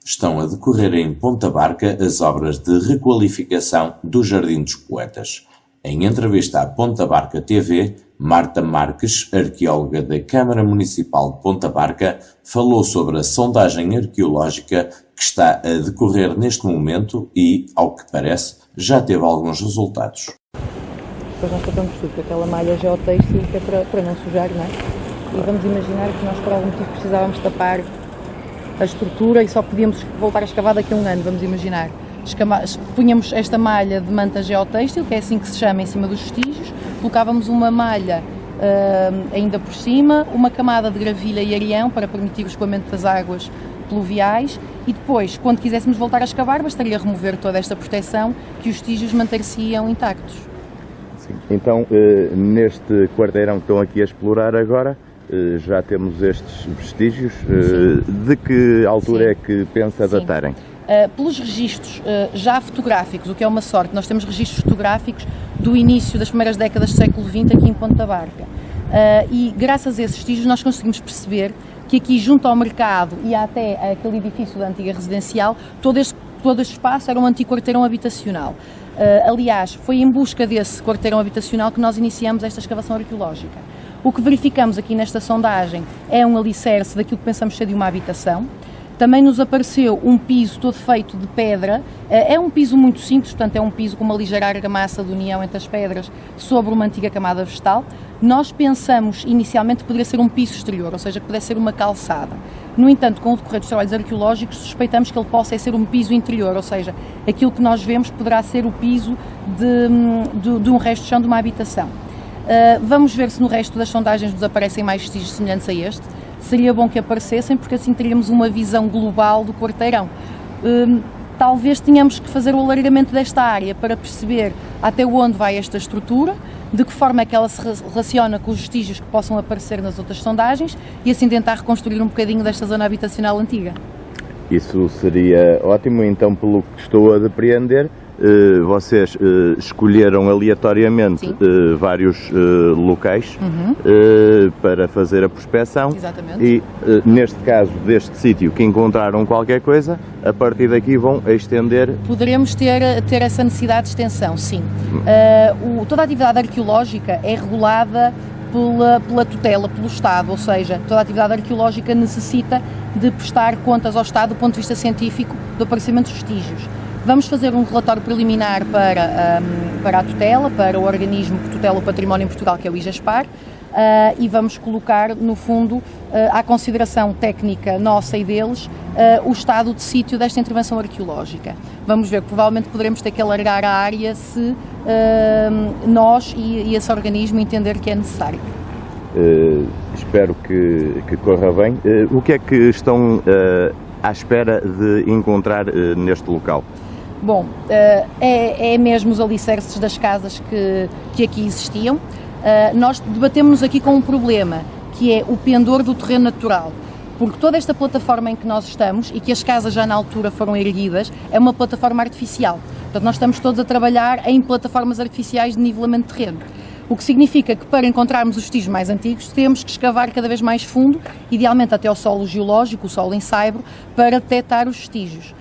estão a decorrer em Ponta Barca as obras de requalificação do Jardim dos Poetas. Em entrevista à Ponta Barca TV, Marta Marques, arqueóloga da Câmara Municipal de Ponta Barca, falou sobre a sondagem arqueológica que está a decorrer neste momento e, ao que parece, já teve alguns resultados. Depois nós tapamos tudo com aquela malha geotêxtil que é para não sujar, não é? E vamos imaginar que nós por algum motivo precisávamos tapar a estrutura e só podíamos voltar a escavar daqui a um ano, vamos imaginar. Punhamos esta malha de manta geotêxtil, que é assim que se chama, em cima dos vestígios, colocávamos uma malha ainda por cima, uma camada de gravilha e areião para permitir o escoamento das águas pluviais e depois, quando quiséssemos voltar a escavar, bastaria remover toda esta proteção que os vestígios manter-se-iam intactos. Sim. Então, neste quarteirão que estão aqui a explorar agora, já temos estes vestígios. De que altura é que pensa datarem? Pelos registros já fotográficos, o que é uma sorte, nós temos registros fotográficos do início das primeiras décadas do século XX aqui em Ponta Barca. E graças a esses vestígios nós conseguimos perceber que aqui junto ao mercado e até aquele edifício da antiga residencial, todo este espaço era um antigo quarteirão habitacional. Aliás, foi em busca desse quarteirão habitacional que nós iniciamos esta escavação arqueológica. O que verificamos aqui nesta sondagem é um alicerce daquilo que pensamos ser de uma habitação. Também nos apareceu um piso todo feito de pedra, é um piso muito simples, portanto é um piso com uma ligeira argamassa de união entre as pedras sobre uma antiga camada vegetal. Nós pensamos inicialmente que poderia ser um piso exterior, ou seja, que pudesse ser uma calçada. No entanto, com o decorrer dos trabalhos arqueológicos, suspeitamos que ele possa ser um piso interior, ou seja, aquilo que nós vemos poderá ser o piso de um resto de chão de uma habitação. Vamos ver se no resto das sondagens nos aparecem mais vestígios semelhantes a este. Seria bom que aparecessem, porque assim teríamos uma visão global do quarteirão. Talvez tenhamos que fazer o alargamento desta área para perceber até onde vai esta estrutura, de que forma é que ela se relaciona com os vestígios que possam aparecer nas outras sondagens e assim tentar reconstruir um bocadinho desta zona habitacional antiga. Isso seria ótimo. Então, pelo que estou a depreender, vocês escolheram aleatoriamente vários locais para fazer a prospeção. Exatamente. E neste caso deste sítio que encontraram qualquer coisa, a partir daqui vão estender. Poderemos ter essa necessidade de extensão, sim. Toda a atividade arqueológica é regulada pela tutela, pelo Estado, ou seja, toda a atividade arqueológica necessita de prestar contas ao Estado do ponto de vista científico do aparecimento dos vestígios. Vamos fazer um relatório preliminar para a tutela, para o organismo que tutela o património em Portugal, que é o IGESPAR, e vamos colocar, no fundo, à consideração técnica nossa e deles, o estado de sítio desta intervenção arqueológica. Vamos ver, provavelmente poderemos ter que alargar a área se nós e esse organismo entender que é necessário. Espero que corra bem. O que é que estão à espera de encontrar neste local? Bom, é mesmo os alicerces das casas que aqui existiam. Nós debatemos-nos aqui com um problema, que é o pendor do terreno natural, porque toda esta plataforma em que nós estamos, e que as casas já na altura foram erguidas, é uma plataforma artificial. Portanto, nós estamos todos a trabalhar em plataformas artificiais de nivelamento de terreno. O que significa que para encontrarmos os vestígios mais antigos temos que escavar cada vez mais fundo, idealmente até ao solo geológico, o solo em saibro, para detectar os vestígios.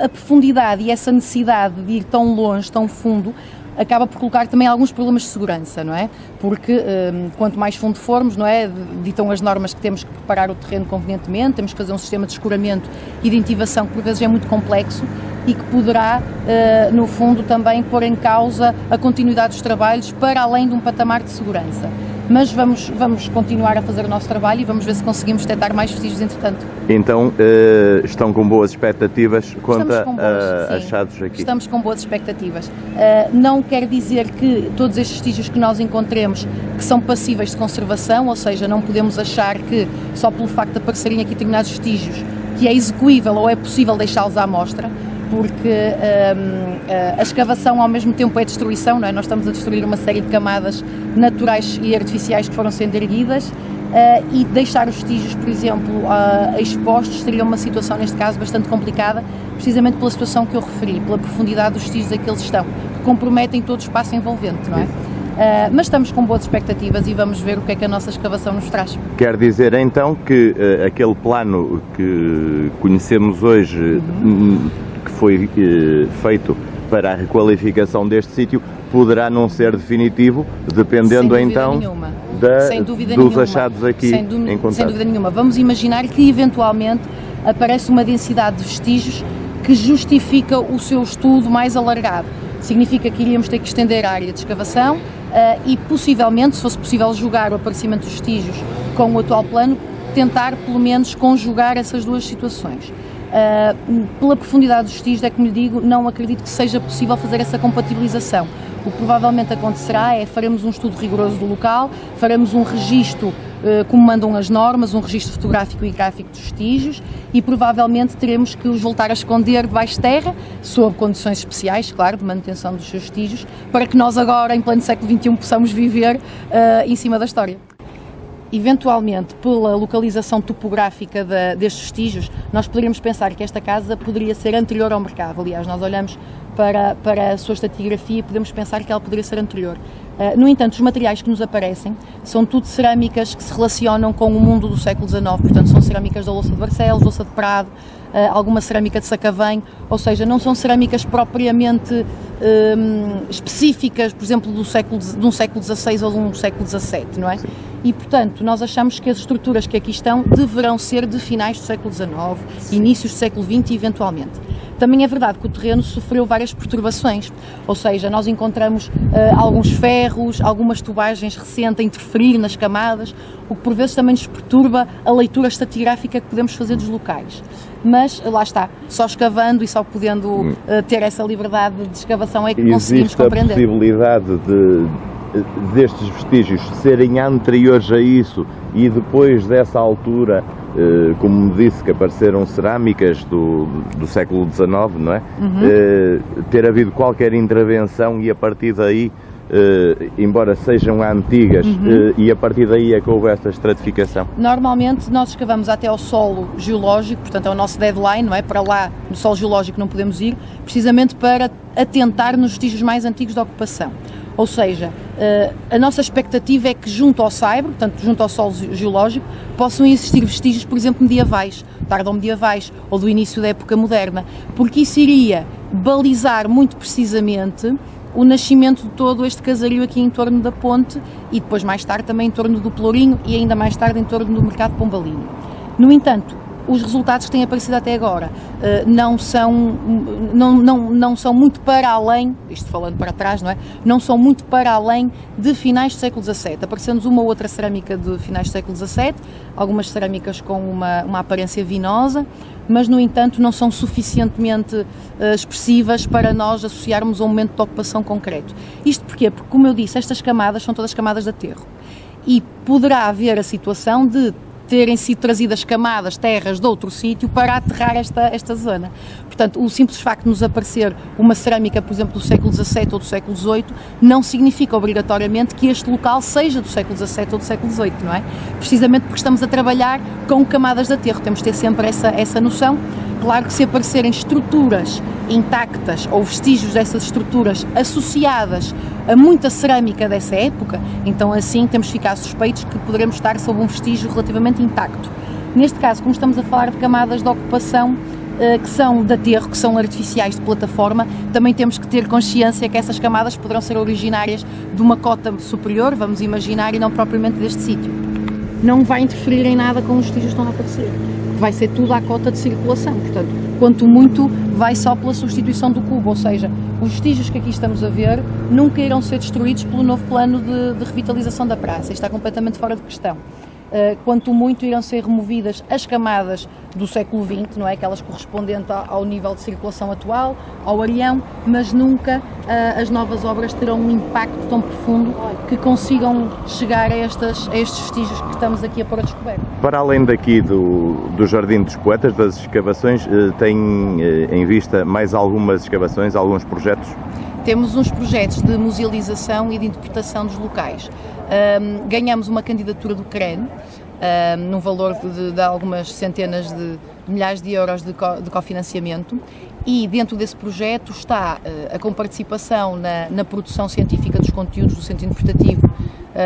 A profundidade e essa necessidade de ir tão longe, tão fundo, acaba por colocar também alguns problemas de segurança, não é? Porque quanto mais fundo formos, não é? Ditam as normas que temos que preparar o terreno convenientemente, temos que fazer um sistema de escoramento e de ativação que por vezes é muito complexo e que poderá, no fundo, também pôr em causa a continuidade dos trabalhos para além de um patamar de segurança. Mas vamos continuar a fazer o nosso trabalho e vamos ver se conseguimos detectar mais vestígios entretanto. Então, estão com boas expectativas quanto a achados aqui? Estamos com boas expectativas. Não quer dizer que todos estes vestígios que nós encontremos que são passíveis de conservação, ou seja, não podemos achar que só pelo facto de aparecerem aqui determinados vestígios que é execuível ou é possível deixá-los à mostra, porque a escavação ao mesmo tempo é destruição, não é? Nós estamos a destruir uma série de camadas naturais e artificiais que foram sendo erguidas e deixar os vestígios, por exemplo, expostos seria uma situação, neste caso, bastante complicada, precisamente pela situação que eu referi, pela profundidade dos vestígios a que eles estão, que comprometem todo o espaço envolvente, não é? Mas estamos com boas expectativas e vamos ver o que é que a nossa escavação nos traz. Quer dizer então que aquele plano que conhecemos hoje, que foi feito para a requalificação deste sítio, poderá não ser definitivo, dependendo então dos achados aqui encontrados. Sem dúvida nenhuma. Vamos imaginar que eventualmente aparece uma densidade de vestígios que justifica o seu estudo mais alargado. Significa que iríamos ter que estender a área de escavação e possivelmente, se fosse possível julgar o aparecimento dos vestígios com o atual plano, tentar pelo menos conjugar essas duas situações. Pela profundidade dos vestígios, é como lhe digo, não acredito que seja possível fazer essa compatibilização. O que provavelmente acontecerá é faremos um estudo rigoroso do local, faremos um registro como mandam as normas, um registro fotográfico e gráfico dos vestígios e provavelmente teremos que os voltar a esconder debaixo de terra, sob condições especiais, claro, de manutenção dos seus vestígios, para que nós agora, em pleno século XXI, possamos viver em cima da história. Eventualmente, pela localização topográfica destes vestígios, nós poderíamos pensar que esta casa poderia ser anterior ao mercado. Aliás, nós olhamos para a sua estratigrafia e podemos pensar que ela poderia ser anterior. No entanto, os materiais que nos aparecem são tudo cerâmicas que se relacionam com o mundo do século XIX, portanto são cerâmicas da Louça de Barcelos, Louça de Prado, alguma cerâmica de Sacavém, ou seja, não são cerâmicas propriamente específicas, por exemplo, de um século XVI ou de um século XVII, não é? Sim. E, portanto, nós achamos que as estruturas que aqui estão deverão ser de finais do século XIX, inícios do século XX, eventualmente. Também é verdade que o terreno sofreu várias perturbações, ou seja, nós encontramos alguns ferros, algumas tubagens recentes a interferir nas camadas, o que por vezes também nos perturba a leitura estratigráfica que podemos fazer dos locais. Mas lá está, só escavando e só podendo ter essa liberdade de escavação é que conseguimos compreender. Existe a possibilidade destes vestígios serem anteriores a isso e depois dessa altura, como me disse que apareceram cerâmicas do século XIX, não é? Ter havido qualquer intervenção e a partir daí, embora sejam antigas, e a partir daí é que houve esta estratificação? Normalmente nós escavamos até ao solo geológico, portanto é o nosso deadline, não é? Para lá do solo geológico não podemos ir, precisamente para atentar nos vestígios mais antigos da ocupação. Ou seja, a nossa expectativa é que junto ao saibro, portanto junto ao solo geológico, possam existir vestígios, por exemplo, medievais, tardomedievais ou do início da época moderna, porque isso iria balizar muito precisamente o nascimento de todo este casario aqui em torno da ponte e depois mais tarde também em torno do Pelourinho e ainda mais tarde em torno do Mercado Pombalino. No entanto, os resultados que têm aparecido até agora não são muito para além, isto falando para trás, não é? Não são muito para além de finais do século XVII. Apareceu-nos uma ou outra cerâmica de finais do século XVII, algumas cerâmicas com uma aparência vinosa, mas no entanto não são suficientemente expressivas para nós associarmos a um momento de ocupação concreto. Isto porquê? Porque, como eu disse, estas camadas são todas camadas de aterro e poderá haver a situação de terem sido trazidas camadas, terras de outro sítio para aterrar esta zona. Portanto, o simples facto de nos aparecer uma cerâmica, por exemplo, do século XVII ou do século XVIII, não significa obrigatoriamente que este local seja do século XVII ou do século XVIII, não é? Precisamente porque estamos a trabalhar com camadas de aterro, temos de ter sempre essa noção. Claro que se aparecerem estruturas intactas ou vestígios dessas estruturas associadas a muita cerâmica dessa época, então assim temos de ficar suspeitos que poderemos estar sob um vestígio relativamente intacto. Neste caso, como estamos a falar de camadas de ocupação que são de aterro, que são artificiais de plataforma, também temos que ter consciência que essas camadas poderão ser originárias de uma cota superior, vamos imaginar, e não propriamente deste sítio. Não vai interferir em nada com os vestígios que estão a aparecer. Vai ser tudo à cota de circulação, portanto, quanto muito vai só pela substituição do cubo, ou seja, os vestígios que aqui estamos a ver nunca irão ser destruídos pelo novo plano de revitalização da praça, está completamente fora de questão. Quanto muito irão ser removidas as camadas do século XX, não é? Aquelas correspondentes ao nível de circulação atual, ao areião, mas nunca as novas obras terão um impacto tão profundo que consigam chegar a estes vestígios que estamos aqui a pôr a descoberto. Para além daqui do Jardim dos Poetas, das escavações, tem em vista mais algumas escavações, alguns projetos? Temos uns projetos de musealização e de interpretação dos locais. Ganhamos uma candidatura do CREN num valor de algumas centenas de milhares de euros de cofinanciamento, e dentro desse projeto está a comparticipação na produção científica dos conteúdos do Centro Interpretativo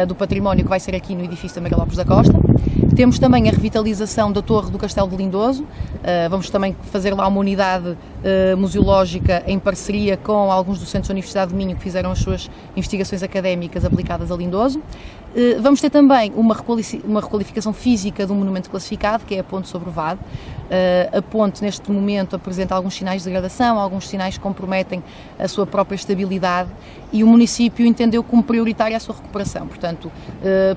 do Património, que vai ser aqui no edifício da Maria Lopes da Costa. Temos também a revitalização da Torre do Castelo de Lindoso. Vamos também fazer lá uma unidade museológica em parceria com alguns docentes da Universidade de Minho que fizeram as suas investigações académicas aplicadas a Lindoso. Vamos ter também uma requalificação física de um monumento classificado, que é a Ponte sobre o Vade. A ponte, neste momento, apresenta alguns sinais de degradação, alguns sinais que comprometem a sua própria estabilidade, e o município entendeu como prioritária a sua recuperação. Portanto,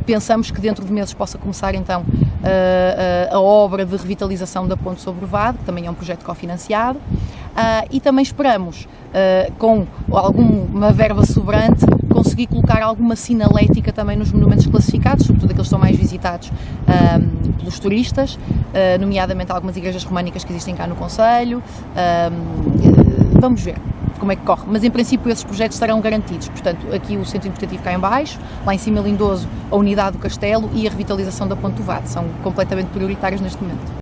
pensamos que dentro de meses possa começar então a obra de revitalização da Ponte sobre o Vade, que também é um projeto cofinanciado, e também esperamos, com alguma verba sobrante, conseguir colocar alguma sinalética também nos monumentos classificados, sobretudo aqueles que são mais visitados pelos turistas, nomeadamente algumas igrejas românicas que existem cá no concelho. Vamos ver como é que corre, mas em princípio esses projetos estarão garantidos. Portanto, aqui o Centro Interpretativo cá em baixo, lá em cima Lindoso, a unidade do Castelo e a revitalização da Ponte do Vade são completamente prioritários neste momento.